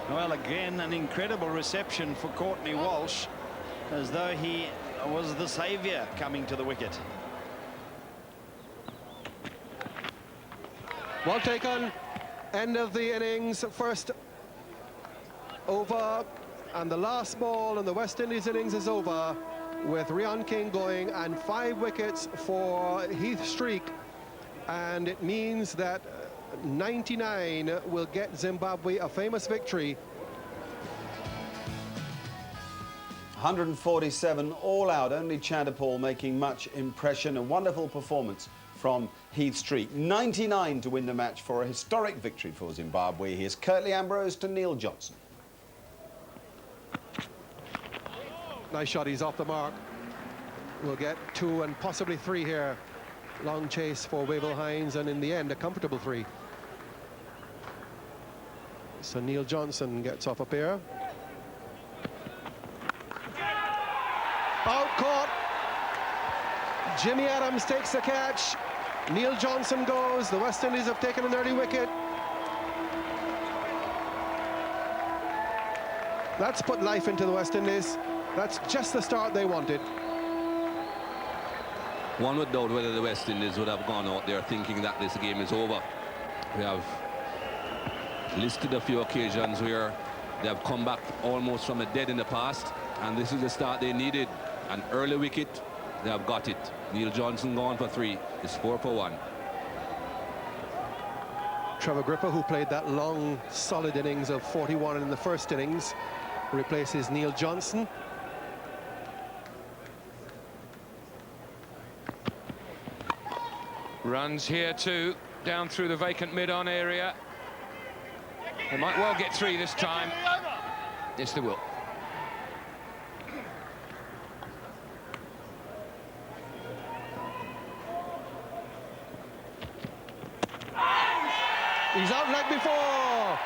Well, again, an incredible reception for Courtney Walsh, as though he was the saviour coming to the wicket. Well taken. End of the innings. First over, and the last ball in the West Indies innings is over, with Rian King going, and 5 wickets for Heath Streak. And it means that 99 will get Zimbabwe a famous victory. 147 all out, only Chanderpaul making much impression. A wonderful performance from Heath Streak. 99 to win the match for a historic victory for Zimbabwe. Here's CURTLY Ambrose to Neil Johnson. Nice shot, he's off the mark. We'll get 2 and possibly 3 here. Long chase for Wavell Hines, and in the end, a comfortable 3. So Neil Johnson gets off up here. Out caught. Jimmy Adams takes the catch. Neil Johnson goes. The West Indies have taken an early wicket. That's put life into the West Indies. That's just the start they wanted. One would doubt whether the West Indies would have gone out there thinking that this game is over. We have listed a few occasions where they have come back almost from the dead in the past, and this is the start they needed. An early wicket, they have got it. Neil Johnson gone for 3. It's 4 for 1. Trevor Gripper, who played that long, solid innings of 41 in the first innings, replaces Neil Johnson. Runs here too, down through the vacant mid-on area. They might well get 3 this time. Yes, they will. He's out leg before.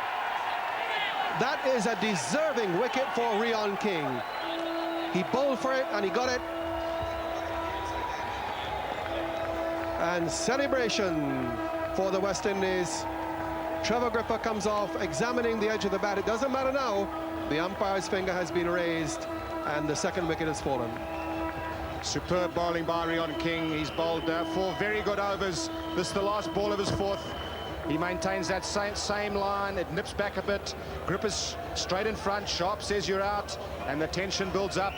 That is a deserving wicket for Rian King. He bowled for it and he got it. And celebration for the West Indies. Trevor Gripper comes off, examining the edge of the bat. It doesn't matter now. The umpire's finger has been raised and the second wicket has fallen. Superb bowling by Rian King. He's bowled 4 very good overs. This is the last ball of his 4th. He maintains that same line. It nips back a bit. Gripper's straight in front. Sharp says you're out, and the tension builds up.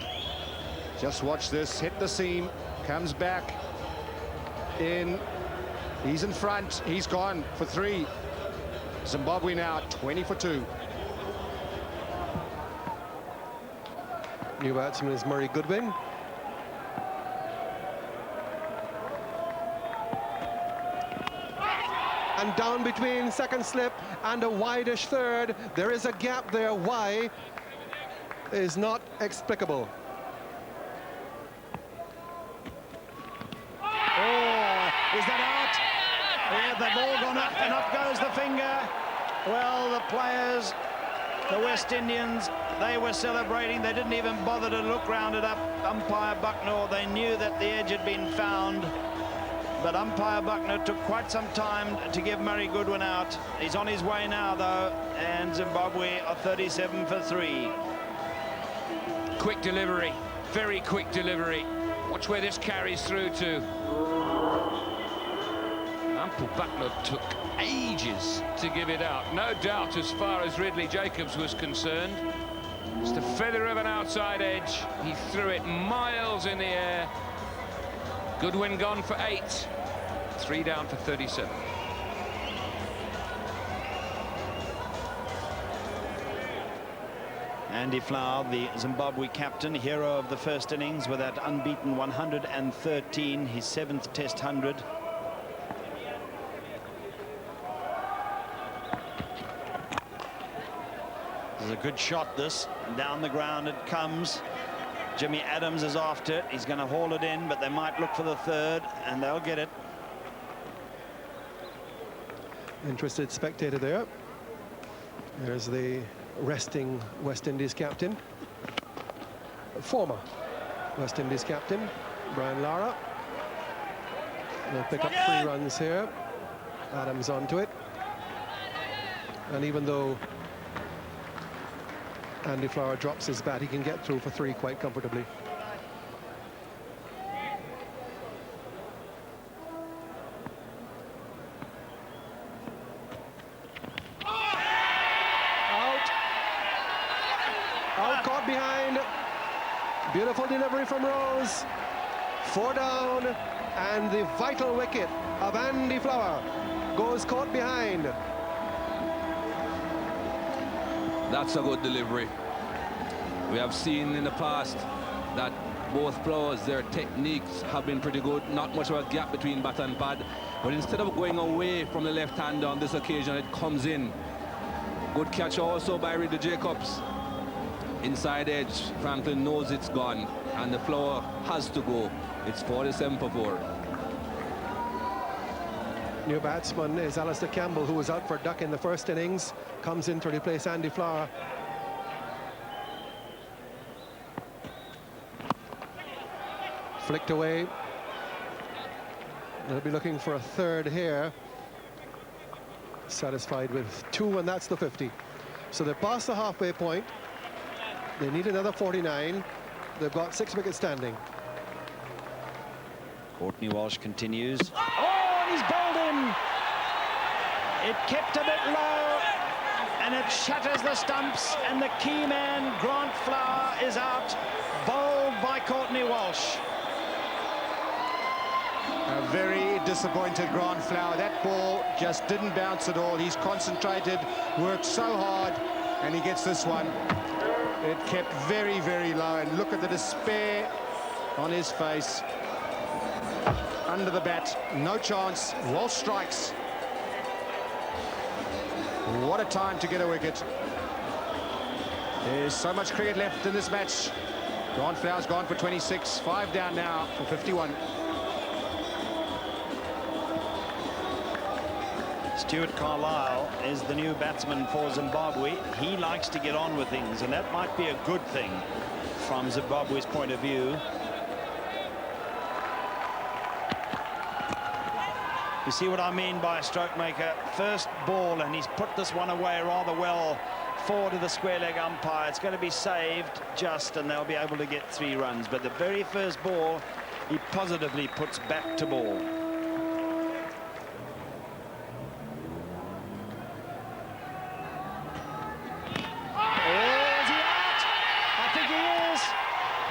Just watch this. Hit the seam. Comes back in. He's in front. He's gone for 3. Zimbabwe now 20 for 2. New batsman is Murray Goodwin. And down between second slip and a wideish third. There is a gap there. Why is not explicable. Oh, is that out? Yeah, the ball gone up and up goes the finger. Well, the players, the West Indians, they were celebrating. They didn't even bother to look round it up. Umpire Bucknor, they knew that the edge had been found. But umpire Bucknor took quite some time to give Murray Goodwin out. He's on his way now, though, and Zimbabwe are 37 for 3. Quick delivery, very quick delivery. Watch where this carries through to. Umpire Bucknor took ages to give it out. No doubt as far as Ridley Jacobs was concerned. It's the feather of an outside edge. He threw it miles in the air. Goodwin gone for 8. 3 down for 37. Andy Flower, the Zimbabwe captain, hero of the first innings with that unbeaten 113, his 7th Test 100. This is a good shot, this. Down the ground it comes. Jimmy Adams is after it. He's going to haul it in, but they might look for the 3rd, and they'll get it. Interested spectator there. There's the resting West Indies captain. Former West Indies captain, Brian Lara. They'll pick up 3 runs here. Adams onto it. And even though Andy Flower drops his bat, he can get through for 3 quite comfortably. Out, caught behind. Beautiful delivery from Rose. 4 down, and the vital wicket of Andy Flower goes caught behind. That's a good delivery. We have seen in the past that both players, their techniques have been pretty good. Not much of a gap between bat and pad. But instead of going away from the left hand on this occasion, it comes in. Good catch also by Ridley Jacobs. Inside edge, Franklin knows it's gone, and the Flower has to go. It's 47 for 4. New batsman is Alistair Campbell, who was out for duck in the first innings, comes in to replace Andy Flower. Flicked away. They'll be looking for a third here. Satisfied with 2, and that's the 50. So they're past the halfway point. They need another 49. They've got 6 wickets standing. Courtney Walsh continues. Oh, and he's bowled in. It kept a bit low, and it shatters the stumps, and the key man, Grant Flower, is out, bowled by Courtney Walsh. A very disappointed Grant Flower. That ball just didn't bounce at all. He's concentrated, worked so hard, and he gets this one. It kept very, very low, and look at the despair on his face. Under the bat, no chance. Walsh strikes. What a time to get a wicket. There's so much cricket left in this match. Grant Flower's gone for 26. 5 down now for 51. Stuart Carlisle is the new batsman for Zimbabwe. He likes to get on with things, and that might be a good thing from Zimbabwe's point of view. You see what I mean by a stroke maker? First ball, and he's put this one away rather well forward to the square leg umpire. It's going to be saved just, and they'll be able to get 3 runs. But the very first ball, he positively puts back to ball.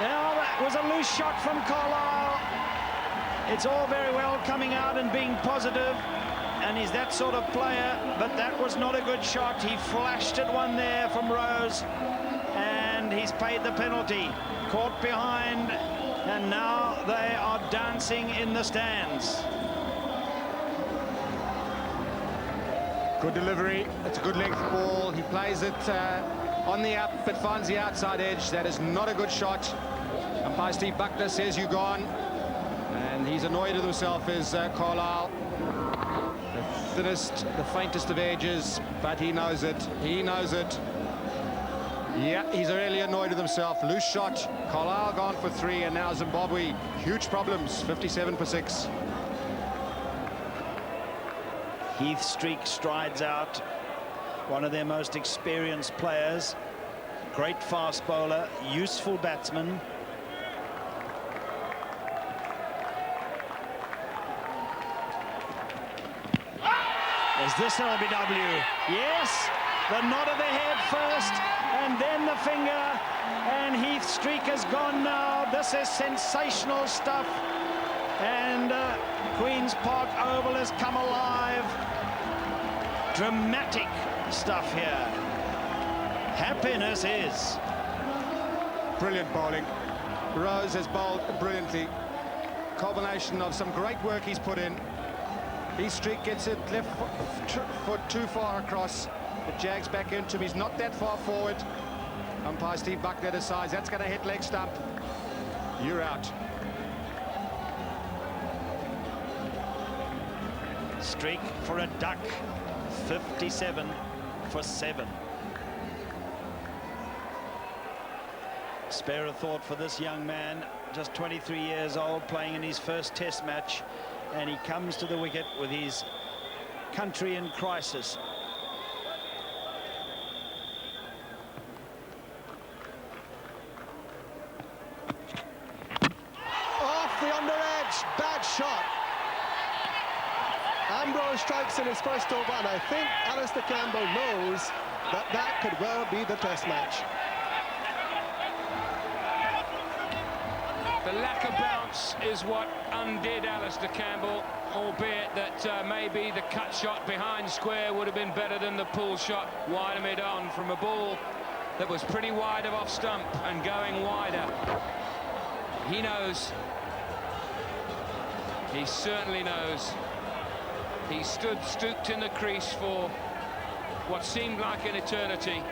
Now that was a loose shot from Carlisle. It's all very well coming out and being positive, and he's that sort of player, but that was not a good shot. He flashed at one there from Rose, and he's paid the penalty. Caught behind, and now they are dancing in the stands. Good delivery. It's a good length ball. He plays it on the up, but finds the outside edge. That is not a good shot. Umpire Steve Buckner says you're gone, and he's annoyed with himself as Carlisle. The thinnest, the faintest of edges, but he knows it. He knows it. Yeah, he's really annoyed with himself. Loose shot. Carlisle gone for 3, and now Zimbabwe, huge problems. 57 for 6. Heath Streak strides out, one of their most experienced players. Great fast bowler, useful batsman. Is this LBW? Yes, the nod of the head first, and then the finger, and Heath Streak has gone now. This is sensational stuff, and Queen's Park Oval has come alive. Dramatic stuff here. Happiness is. Brilliant bowling. Rose has bowled brilliantly. Combination of some great work he's put in. Heath Streak gets it left foot too far across. It jags back into him. He's not that far forward. Umpire Steve Buckner decides that's going to hit leg stump. You're out. Streak for a duck. 57 for 7. Spare a thought for this young man, just 23 years old, playing in his first test match, and he comes to the wicket with his country in crisis. the under edge. Bad shot. Ambrose strikes in his first over, and I think Alistair Campbell knows that that could well be the test match. The lack of bounce is what undid Alistair Campbell, albeit that maybe the cut shot behind square would have been better than the pull shot wide mid-on from a ball that was pretty wide of off stump and going wider. He knows. He certainly knows. He stood stooped in the crease for what seemed like an eternity.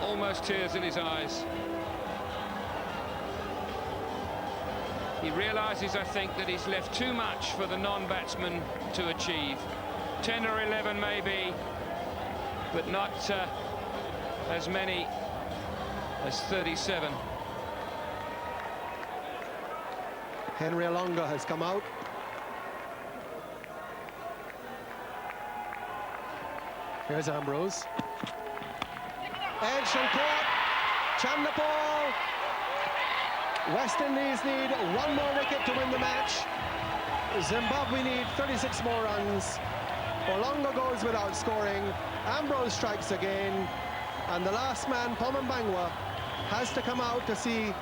Almost tears in his eyes. He realises, I think, that he's left too much for the non-batsman to achieve. 10 or 11 maybe, but not as many as 37. Henry Alonga has come out. Here's Ambrose. Edge and caught. Chandapal. West Indies need one more wicket to win the match. Zimbabwe need 36 more runs. Olonga goes without scoring. Ambrose strikes again. And the last man, Pomambangwa, has to come out to see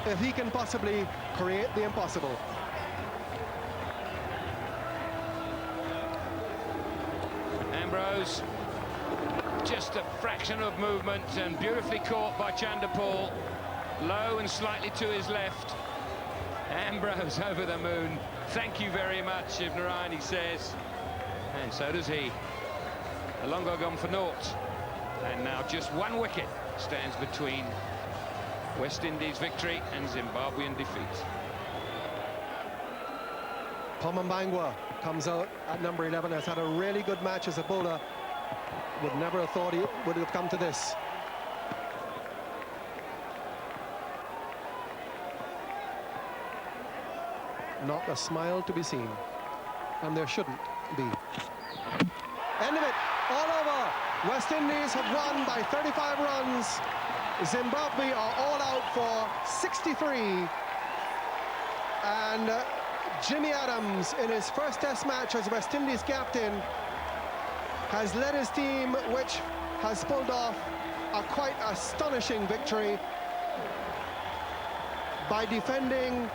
if he can possibly create the impossible. Ambrose, just a fraction of movement and beautifully caught by Chandapal. Low and slightly to his left. Ambrose over the moon. Thank you very much, Ibn he says. And so does he. Alonga gone for naught. And now just one wicket stands between West Indies victory and Zimbabwean defeat. Pomambangwa comes out at number 11, has had a really good match as a bowler. Would never have thought he would have come to this. Not a smile to be seen, and there shouldn't be. End of it, all over. West Indies have won by 35 runs. Zimbabwe are all out for 63. And Jimmy Adams, in his first test match as West Indies captain, has led his team, which has pulled off a quite astonishing victory by defending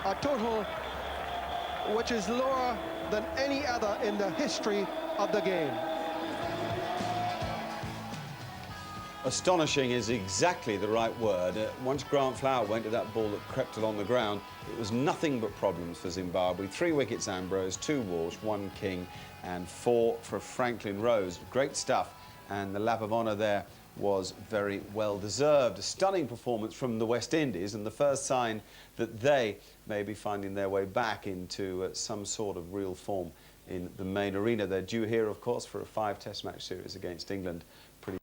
a total which is lower than any other in the history of the game. Astonishing is exactly the right word. Once Grant Flower went to that ball that crept along the ground, it was nothing but problems for Zimbabwe. 3 wickets Ambrose, 2 Walsh, 1 King, and 4 for FRANKLYN Rose. Great stuff, and the lap of honour there was very well deserved. A stunning performance from the West Indies, and the first sign that they may be finding their way back into some sort of real form in the main arena. They're due here, of course, for a 5 test match series against England pretty